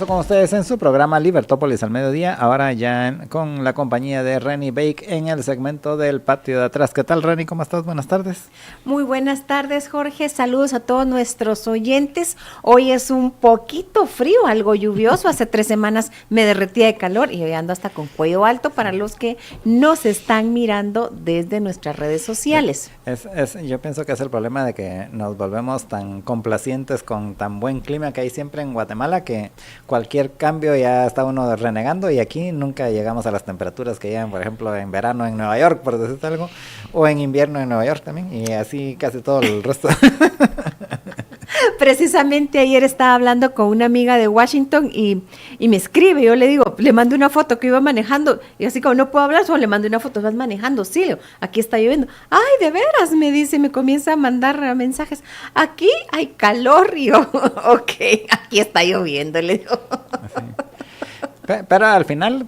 regreso con ustedes en su programa Libertópolis al mediodía, ahora ya con la compañía de Renny Bake en el segmento del patio de atrás. ¿Qué tal, Renny? ¿Cómo estás? Buenas tardes. Muy buenas tardes, Jorge. Saludos a todos nuestros oyentes. Hoy es un poquito frío, algo lluvioso. Hace 3 semanas me derretía de calor y hoy ando hasta con cuello alto para los que nos están mirando desde nuestras redes sociales. Yo pienso que es el problema de que nos volvemos tan complacientes con tan buen clima que hay siempre en Guatemala, que cualquier cambio ya está uno renegando, y aquí nunca llegamos a las temperaturas que llegan, por ejemplo, en verano en Nueva York, por decirte algo, o en invierno en Nueva York también, y así casi todo el resto. Precisamente ayer estaba hablando con una amiga de Washington y me escribe, yo le digo, le mando una foto que iba manejando, y así como no puedo hablar, solo le mando una foto, vas manejando, sí, aquí está lloviendo. Ay, de veras, me dice, me comienza a mandar mensajes, aquí hay calor, y yo, ok, aquí está lloviendo, le digo. Sí. Pero al final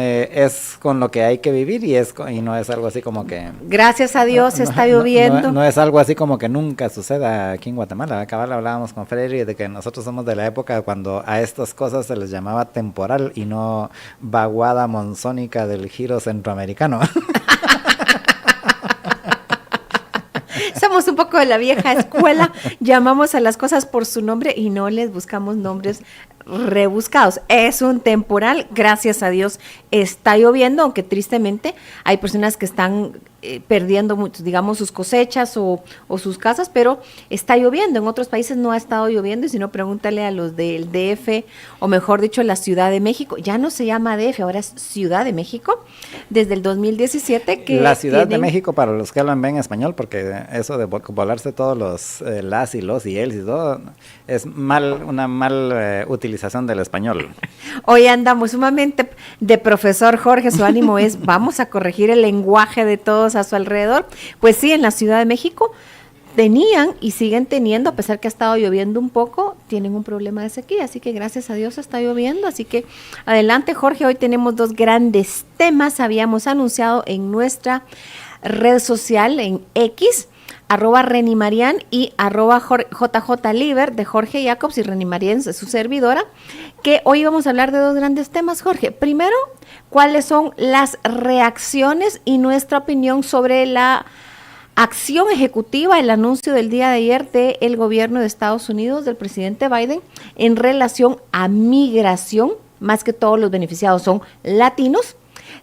es con lo que hay que vivir, y no es algo así como que... Gracias a Dios está lloviendo. No es algo así como que nunca suceda aquí en Guatemala. Acá hablábamos con Freddy de que nosotros somos de la época cuando a estas cosas se les llamaba temporal y no vaguada monzónica del giro centroamericano. Somos un poco de la vieja escuela, llamamos a las cosas por su nombre y no les buscamos nombres rebuscados. Es un temporal, gracias a Dios está lloviendo, aunque tristemente hay personas que están perdiendo mucho, digamos, sus cosechas o sus casas, pero está lloviendo. En otros países no ha estado lloviendo, y si no, pregúntale a los del DF, o mejor dicho, la Ciudad de México. Ya no se llama DF, ahora es Ciudad de México, desde el 2017 que la Ciudad de México, para los que hablan bien español, porque eso de volarse todos los las y los y él y todo, es una mal utilización del español. Hoy andamos sumamente de profesor Jorge, su ánimo es, vamos a corregir el lenguaje de todos a su alrededor. Pues sí, en la Ciudad de México tenían y siguen teniendo, a pesar que ha estado lloviendo un poco, tienen un problema de sequía, así que gracias a Dios está lloviendo, así que adelante, Jorge. Hoy tenemos 2 grandes temas. Habíamos anunciado en nuestra red social, en X, @Renimarian y @JJLiber de Jorge Jacobs y Renimarian es su servidora, que hoy vamos a hablar de 2 grandes temas, Jorge. Primero, ¿cuáles son las reacciones y nuestra opinión sobre la acción ejecutiva, el anuncio del día de ayer del gobierno de Estados Unidos, del presidente Biden, en relación a migración? Más que todos los beneficiados son latinos.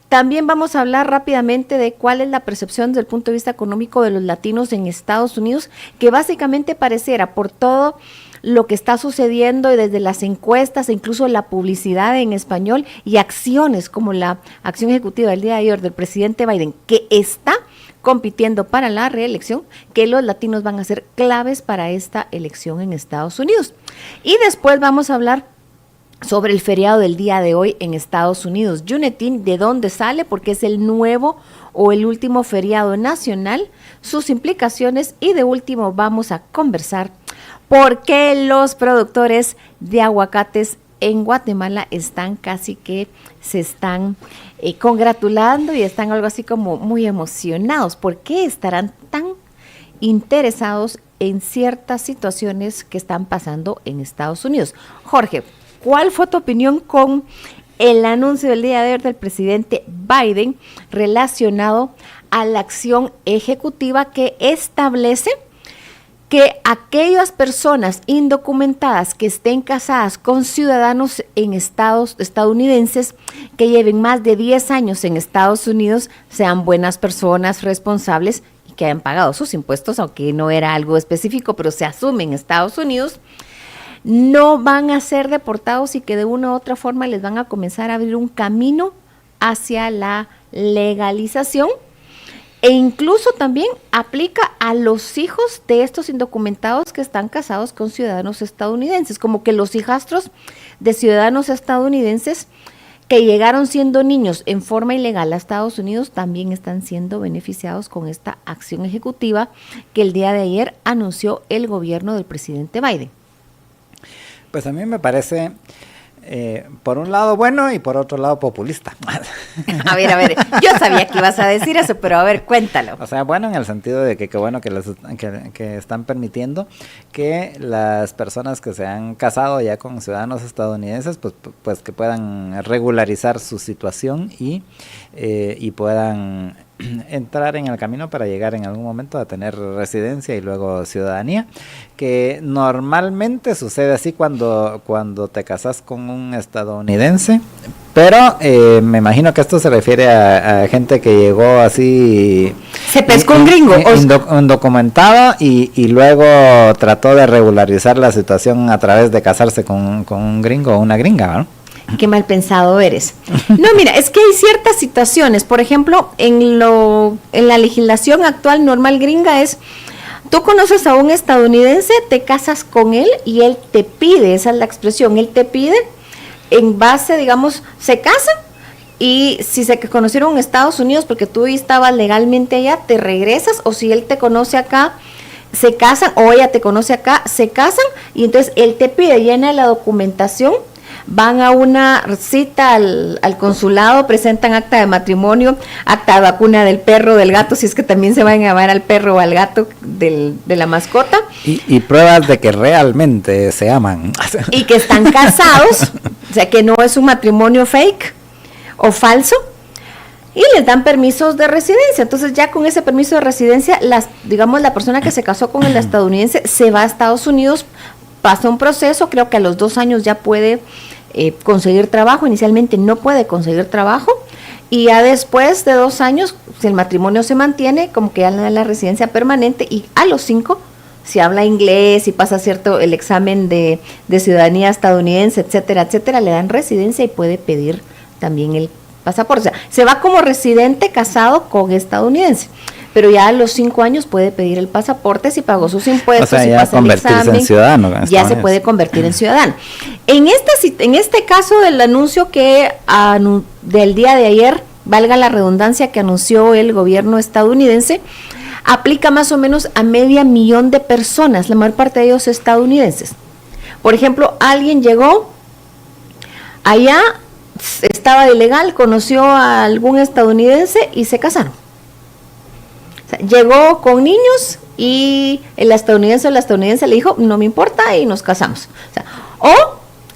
También vamos a hablar rápidamente de cuál es la percepción desde el punto de vista económico de los latinos en Estados Unidos, que básicamente pareciera, por todo lo que está sucediendo y desde las encuestas e incluso la publicidad en español y acciones como la acción ejecutiva del día de ayer del presidente Biden, que está compitiendo para la reelección, que los latinos van a ser claves para esta elección en Estados Unidos. Y después vamos a hablar sobre el feriado del día de hoy en Estados Unidos, Juneteenth, de dónde sale, porque es el nuevo o el último feriado nacional, sus implicaciones, y de último vamos a conversar por qué los productores de aguacates en Guatemala están casi que se están congratulando y están algo así como muy emocionados. ¿Por qué estarán tan interesados en ciertas situaciones que están pasando en Estados Unidos? Jorge, ¿cuál fue tu opinión con el anuncio del día de ayer del presidente Biden relacionado a la acción ejecutiva que establece que aquellas personas indocumentadas que estén casadas con ciudadanos en estadounidenses que lleven más de 10 años en Estados Unidos sean buenas personas, responsables y que hayan pagado sus impuestos, aunque no era algo específico, pero se asume en Estados Unidos, no van a ser deportados y que de una u otra forma les van a comenzar a abrir un camino hacia la legalización? E incluso también aplica a los hijos de estos indocumentados que están casados con ciudadanos estadounidenses, como que los hijastros de ciudadanos estadounidenses que llegaron siendo niños en forma ilegal a Estados Unidos también están siendo beneficiados con esta acción ejecutiva que el día de ayer anunció el gobierno del presidente Biden. Pues a mí me parece por un lado bueno y por otro lado populista. A ver, yo sabía que ibas a decir eso, pero a ver, cuéntalo. O sea, bueno en el sentido de que qué bueno que están permitiendo que las personas que se han casado ya con ciudadanos estadounidenses, pues que puedan regularizar su situación y puedan entrar en el camino para llegar en algún momento a tener residencia y luego ciudadanía, que normalmente sucede así cuando te casas con un estadounidense, pero me imagino que esto se refiere a gente que llegó así... Se pescó un gringo. Indocumentado y luego trató de regularizar la situación a través de casarse con un gringo o una gringa, ¿no? Qué mal pensado eres. No, mira, es que hay ciertas situaciones, por ejemplo, en la legislación actual normal gringa es, tú conoces a un estadounidense, te casas con él y él te pide, esa es la expresión, él te pide, en base, digamos, se casan y si se conocieron en Estados Unidos porque tú estabas legalmente allá, te regresas, o si él te conoce acá, se casan, o ella te conoce acá, se casan y entonces él te pide, llena la documentación, van a una cita al consulado, presentan acta de matrimonio, acta de vacuna del perro, del gato, si es que también se van a llamar al perro o al gato de la mascota. Y pruebas de que realmente se aman. Y que están casados, o sea que no es un matrimonio fake o falso, y les dan permisos de residencia. Entonces ya con ese permiso de residencia, digamos la persona que se casó con el estadounidense se va a Estados Unidos, pasa un proceso, creo que a los 2 años ya puede conseguir trabajo, inicialmente no puede conseguir trabajo, y ya después de 2 años, si el matrimonio se mantiene, como que ya le dan la residencia permanente, y a los 5, si habla inglés y pasa el examen de ciudadanía estadounidense, etcétera, etcétera, le dan residencia y puede pedir también el pasaporte. O sea, se va como residente casado con estadounidense, pero ya a los 5 años puede pedir el pasaporte si pagó sus impuestos, o sea, si ya pasa el examen, en ciudadano, ya se puede convertir en ciudadano. En este caso del anuncio del día de ayer, valga la redundancia, que anunció el gobierno estadounidense, aplica más o menos a 500,000 de personas, la mayor parte de ellos estadounidenses. Por ejemplo, alguien llegó allá, estaba de ilegal, conoció a algún estadounidense y se casaron. Llegó con niños y el estadounidense o la estadounidense le dijo, no me importa, y nos casamos. O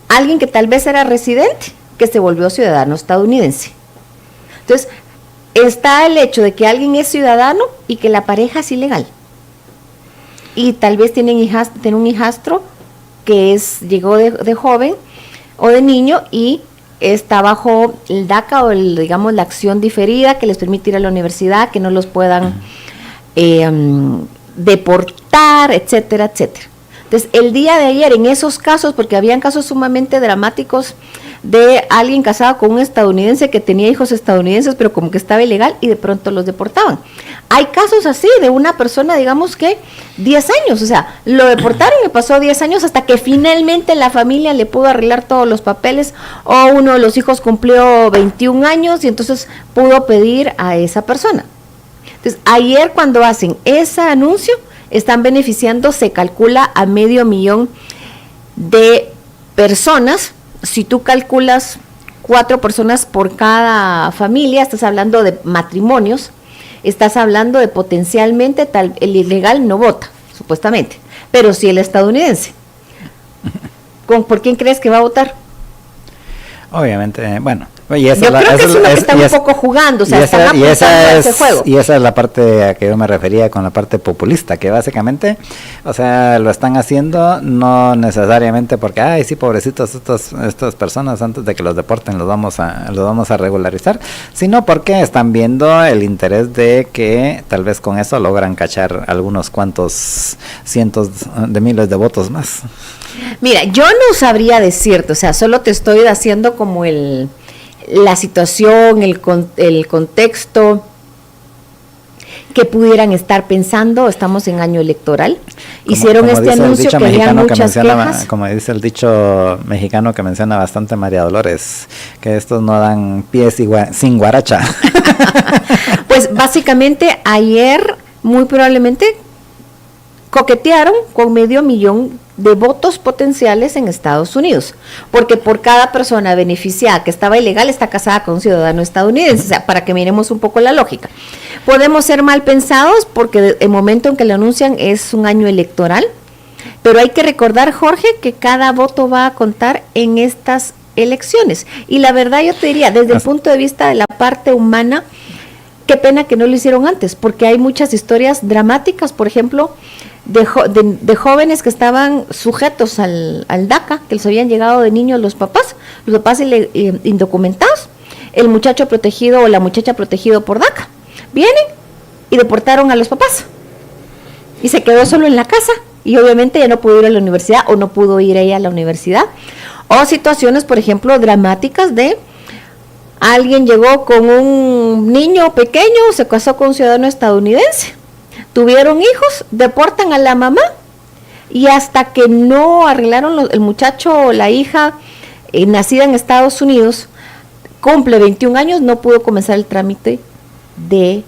alguien que tal vez era residente, que se volvió ciudadano estadounidense. Entonces, está el hecho de que alguien es ciudadano y que la pareja es ilegal. Y tal vez tiene un hijastro que llegó de joven o de niño y está bajo el DACA o digamos la acción diferida que les permite ir a la universidad, que no los puedan deportar, etcétera, etcétera. Entonces, el día de ayer, en esos casos, porque habían casos sumamente dramáticos de alguien casado con un estadounidense que tenía hijos estadounidenses, pero como que estaba ilegal y de pronto los deportaban. Hay casos así de una persona, digamos que 10 años, o sea, lo deportaron y pasó 10 años hasta que finalmente la familia le pudo arreglar todos los papeles, o uno de los hijos cumplió 21 años y entonces pudo pedir a esa persona. Entonces, ayer cuando hacen ese anuncio, están beneficiando, se calcula a 500,000 de personas. Si tú calculas 4 personas por cada familia, estás hablando de matrimonios, estás hablando de potencialmente el ilegal no vota, supuestamente, pero sí el estadounidense. ¿Por quién crees que va a votar? Obviamente, bueno. Yo creo que es lo que están un poco jugando, o sea, están apostando a ese juego. Y esa es la parte a que yo me refería con la parte populista, que básicamente, o sea, lo están haciendo no necesariamente porque, ay, sí, pobrecitos estas personas, antes de que los deporten los vamos a regularizar, sino porque están viendo el interés de que tal vez con eso logran cachar algunos cuantos cientos de miles de votos más. Mira, yo no sabría decirte, o sea, solo te estoy haciendo como la situación, el contexto que pudieran estar pensando. Estamos en año electoral. Hicieron este anuncio que había muchas quejas. Como dice el dicho mexicano que menciona bastante María Dolores, que estos no dan pies sin guaracha. Pues básicamente ayer, muy probablemente, coquetearon con 500,000 de votos potenciales en Estados Unidos, porque por cada persona beneficiada que estaba ilegal está casada con un ciudadano estadounidense, o sea, para que miremos un poco la lógica. Podemos ser mal pensados porque el momento en que lo anuncian es un año electoral, pero hay que recordar, Jorge, que cada voto va a contar en estas elecciones, y la verdad yo te diría, desde el punto de vista de la parte humana, qué pena que no lo hicieron antes, porque hay muchas historias dramáticas, por ejemplo, de jóvenes que estaban sujetos al DACA, que les habían llegado de niños los papás indocumentados, el muchacho protegido o la muchacha protegido por DACA, vienen y deportaron a los papás, y se quedó solo en la casa, y obviamente ya no pudo ir a la universidad, o no pudo ir ella a la universidad, o situaciones, por ejemplo, dramáticas de alguien llegó con un niño pequeño, se casó con un ciudadano estadounidense, tuvieron hijos, deportan a la mamá, y hasta que no arreglaron el muchacho o la hija nacida en Estados Unidos, cumple 21 años, no pudo comenzar el trámite de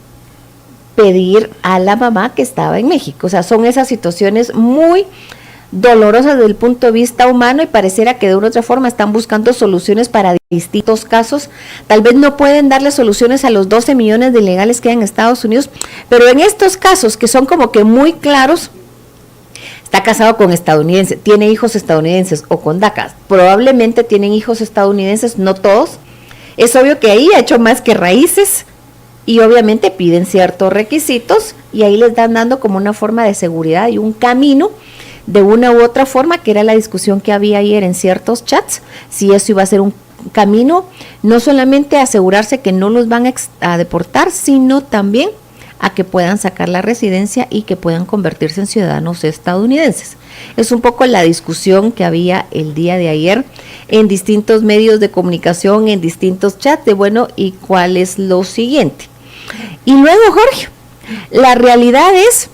pedir a la mamá que estaba en México. O sea, son esas situaciones muy dolorosas desde el punto de vista humano, y pareciera que de una u otra forma están buscando soluciones para distintos casos. Tal vez no pueden darle soluciones a los 12 millones de ilegales que hay en Estados Unidos, pero en estos casos que son como que muy claros, está casado con estadounidense, tiene hijos estadounidenses o con DACA, probablemente tienen hijos estadounidenses, no todos, es obvio que ahí ha hecho más que raíces, y obviamente piden ciertos requisitos, y ahí les están dando como una forma de seguridad y un camino de una u otra forma, que era la discusión que había ayer en ciertos chats, si eso iba a ser un camino, no solamente a asegurarse que no los van a deportar, sino también a que puedan sacar la residencia y que puedan convertirse en ciudadanos estadounidenses. Es un poco la discusión que había el día de ayer en distintos medios de comunicación, en distintos chats, de bueno, ¿y cuál es lo siguiente? Y luego, Jorge, la realidad es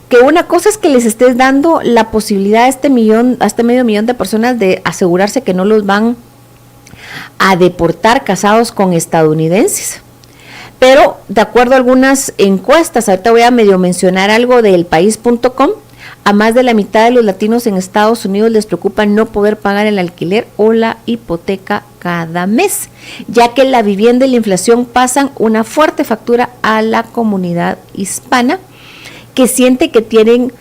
que una cosa es que les estés dando la posibilidad a este 500,000 de personas de asegurarse que no los van a deportar casados con estadounidenses, pero de acuerdo a algunas encuestas, ahorita voy a medio mencionar algo del país.com, a más de la mitad de los latinos en Estados Unidos les preocupa no poder pagar el alquiler o la hipoteca cada mes, ya que la vivienda y la inflación pasan una fuerte factura a la comunidad hispana, que siente que tienen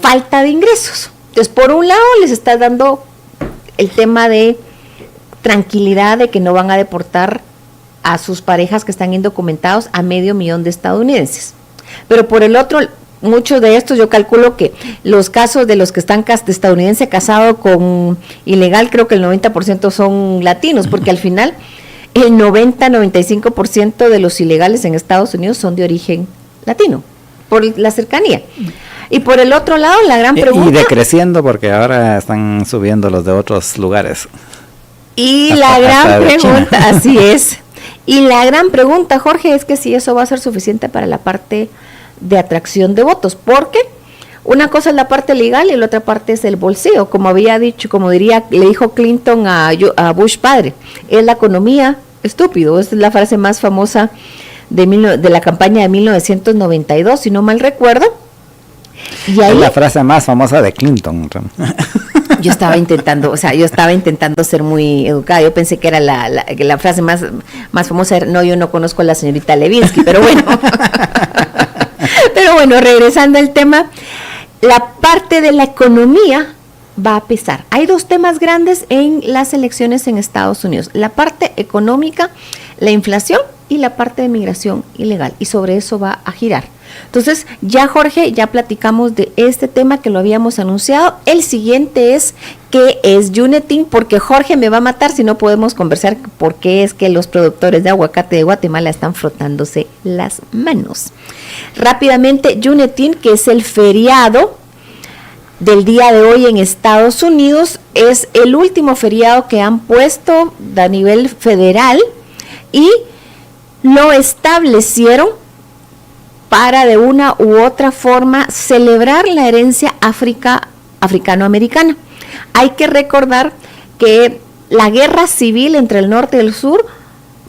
falta de ingresos. Entonces, por un lado, les está dando el tema de tranquilidad de que no van a deportar a sus parejas que están indocumentados a 500,000 de estadounidenses. Pero por el otro, muchos de estos, yo calculo que los casos de los que están estadounidense casado con ilegal, creo que el 90% son latinos, porque al final el 90-95% de los ilegales en Estados Unidos son de origen latino, por la cercanía. Y por el otro lado, la gran pregunta... Y decreciendo, porque ahora están subiendo los de otros lugares. Y la gran pregunta, así es. Y la gran pregunta, Jorge, es que si eso va a ser suficiente para la parte de atracción de votos, porque una cosa es la parte legal y la otra parte es el bolsillo, como había dicho, como le dijo Clinton a Bush padre, es la economía, estúpido, esa es la frase más famosa de la campaña de 1992, si no mal recuerdo. Y ahí, es la frase más famosa de Clinton. Yo estaba intentando ser muy educada. Yo pensé que era la frase más famosa. No, yo no conozco a la señorita Levinsky, pero bueno. Pero bueno, regresando al tema, la parte de la economía va a pesar. Hay dos temas grandes en las elecciones en Estados Unidos: la parte económica, la inflación, y la parte de migración ilegal, y sobre eso va a girar. Entonces, ya Jorge, ya platicamos de este tema que lo habíamos anunciado. El siguiente es ¿qué es Yunetin? Porque Jorge me va a matar si no podemos conversar por qué es que los productores de aguacate de Guatemala están frotándose las manos. Rápidamente, Yunetin, que es el feriado del día de hoy en Estados Unidos, es el último feriado que han puesto a nivel federal, y lo establecieron para de una u otra forma celebrar la herencia africano-americana. Hay que recordar que la guerra civil entre el norte y el sur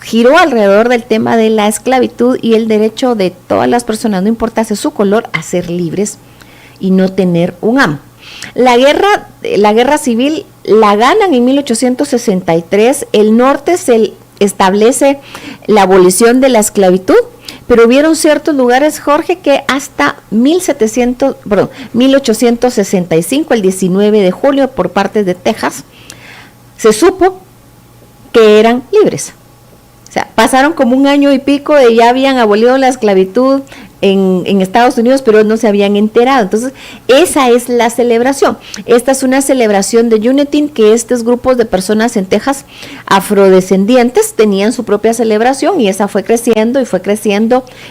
giró alrededor del tema de la esclavitud y el derecho de todas las personas, no importase su color, a ser libres y no tener un amo. La guerra civil la ganan en 1863, el norte se establece la abolición de la esclavitud, pero hubieron ciertos lugares, Jorge, que hasta 1865, el 19 de julio, por parte de Texas, se supo que eran libres. O sea, pasaron como un año y pico de ya habían abolido la esclavitud en Estados Unidos, pero no se habían enterado. Entonces, esa es la celebración. Esta es una celebración de Juneteenth, que estos grupos de personas en Texas afrodescendientes tenían su propia celebración, y esa fue creciendo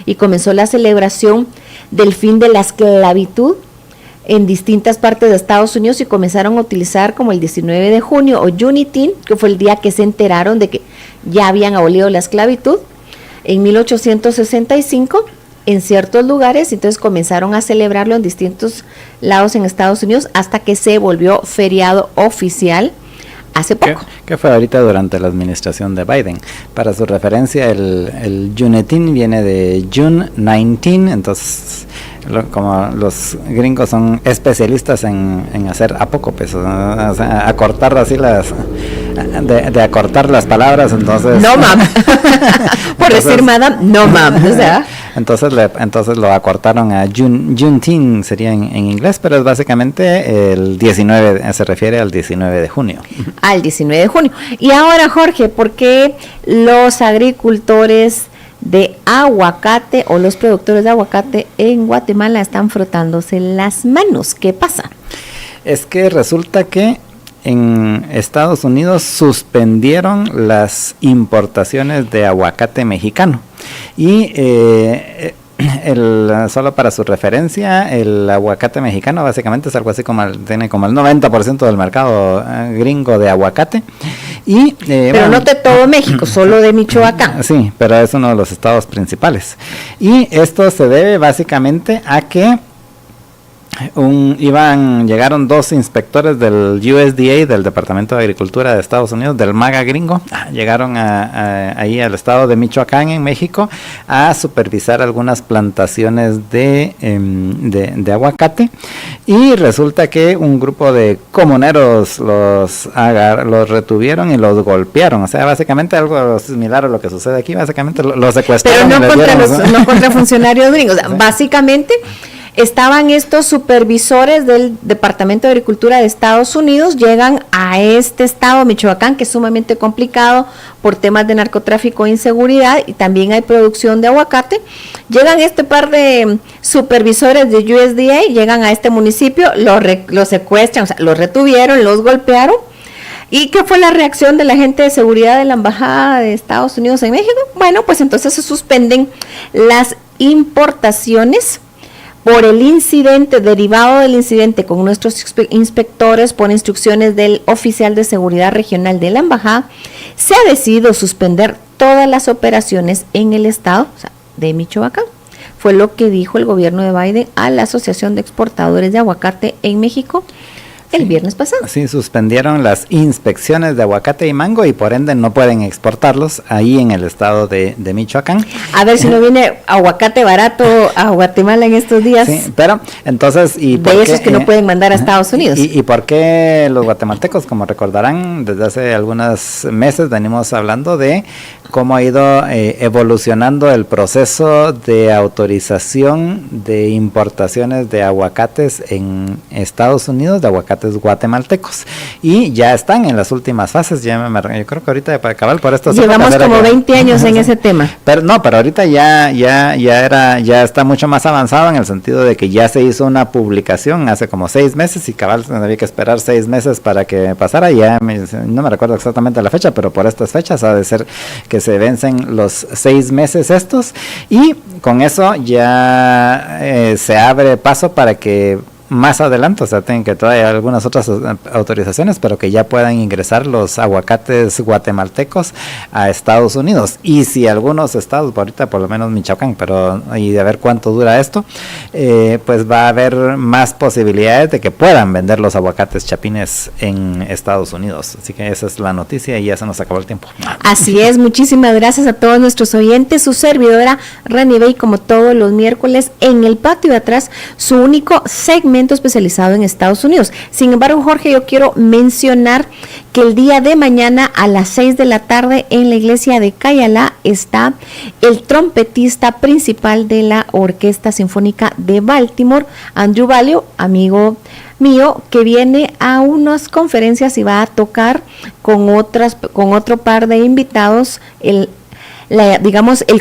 y comenzó la celebración del fin de la esclavitud en distintas partes de Estados Unidos, y comenzaron a utilizar como el 19 de junio o Juneteenth, que fue el día que se enteraron de que ya habían abolido la esclavitud en 1865 en ciertos lugares. Entonces comenzaron a celebrarlo en distintos lados en Estados Unidos hasta que se volvió feriado oficial hace poco. ¿Qué fue ahorita durante la administración de Biden? Para su referencia, el Juneteenth viene de June 19, entonces como los gringos son especialistas en hacer apócopes, o sea, acortar así de acortar las palabras, entonces no mam por decir madam, no mam, o sea, entonces lo acortaron a Juneteenth, sería en inglés, pero es básicamente el 19, se refiere al 19 de junio. Al 19 de junio. Y ahora, Jorge, ¿por qué los agricultores de aguacate o los productores de aguacate en Guatemala están frotándose las manos? ¿Qué pasa? Es que resulta que en Estados Unidos suspendieron las importaciones de aguacate mexicano, y solo para su referencia, el aguacate mexicano básicamente es algo así tiene como el 90% del mercado gringo de aguacate. Y, pero no de todo México, solo de Michoacán. Sí, pero es uno de los estados principales. Y esto se debe básicamente a que llegaron 2 inspectores del USDA, del Departamento de Agricultura de Estados Unidos, del MAGA gringo, llegaron ahí al estado de Michoacán, en México, a supervisar algunas plantaciones de aguacate, y resulta que un grupo de comuneros los retuvieron y los golpearon. O sea, básicamente algo similar a lo que sucede aquí, básicamente los secuestraron. Pero no contra funcionarios gringos, o sea, básicamente estaban estos supervisores del Departamento de Agricultura de Estados Unidos, llegan a este estado, Michoacán, que es sumamente complicado por temas de narcotráfico e inseguridad, y también hay producción de aguacate. Llegan este par de supervisores de USDA, llegan a este municipio, los secuestran, o sea, los retuvieron, los golpearon. ¿Y qué fue la reacción de la gente de seguridad de la Embajada de Estados Unidos en México? Bueno, pues entonces se suspenden las importaciones por el incidente, derivado del incidente con nuestros inspectores, por instrucciones del oficial de seguridad regional de la embajada, se ha decidido suspender todas las operaciones en el estado, o sea, de Michoacán. Fue lo que dijo el gobierno de Biden a la Asociación de Exportadores de Aguacate en México el viernes pasado. Sí, suspendieron las inspecciones de aguacate y mango, y por ende no pueden exportarlos ahí en el estado de Michoacán. A ver si no viene aguacate barato a Guatemala en estos días. Sí, pero entonces... de esos que no pueden mandar a Estados Unidos. ¿Y por qué los guatemaltecos? Como recordarán, desde hace algunos meses venimos hablando de cómo ha ido evolucionando el proceso de autorización de importaciones de aguacates en Estados Unidos, de aguacates guatemaltecos, y ya están en las últimas fases. Yo creo que ahorita para acabar por esto llevamos como 20 años en ese tema, pero ahorita ya está mucho más avanzado, en el sentido de que ya se hizo una publicación hace como 6 meses, y cabal había que esperar 6 meses para que pasara. No me recuerdo exactamente la fecha, pero por estas fechas ha de ser que se vencen los 6 meses estos, y con eso ya se abre paso para que más adelante, o sea, tienen que traer algunas otras autorizaciones, pero que ya puedan ingresar los aguacates guatemaltecos a Estados Unidos. Y si algunos estados, ahorita por lo menos Michoacán, y de ver cuánto dura esto, pues va a haber más posibilidades de que puedan vender los aguacates chapines en Estados Unidos. Así que esa es la noticia, y ya se nos acabó el tiempo. Así es, muchísimas gracias a todos nuestros oyentes. Su servidora Rani Bey, como todos los miércoles, en el patio de atrás, su único segmento entrenamiento especializado en Estados Unidos. Sin embargo, Jorge, yo quiero mencionar que el día de mañana a las 6 de la tarde en la iglesia de Cayala está el trompetista principal de la Orquesta Sinfónica de Baltimore, Andrew Valio, amigo mío, que viene a unas conferencias y va a tocar con otro par de invitados. El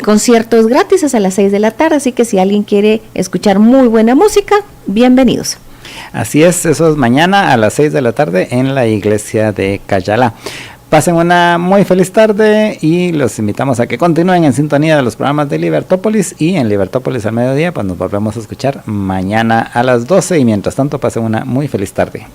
concierto es gratis, es a las 6 de la tarde, así que si alguien quiere escuchar muy buena música, bienvenidos. Así es, eso es mañana a las 6 de la tarde en la iglesia de Cayala. Pasen una muy feliz tarde y los invitamos a que continúen en sintonía de los programas de Libertópolis, y en Libertópolis al mediodía pues nos volvemos a escuchar mañana a las 12, y mientras tanto pasen una muy feliz tarde.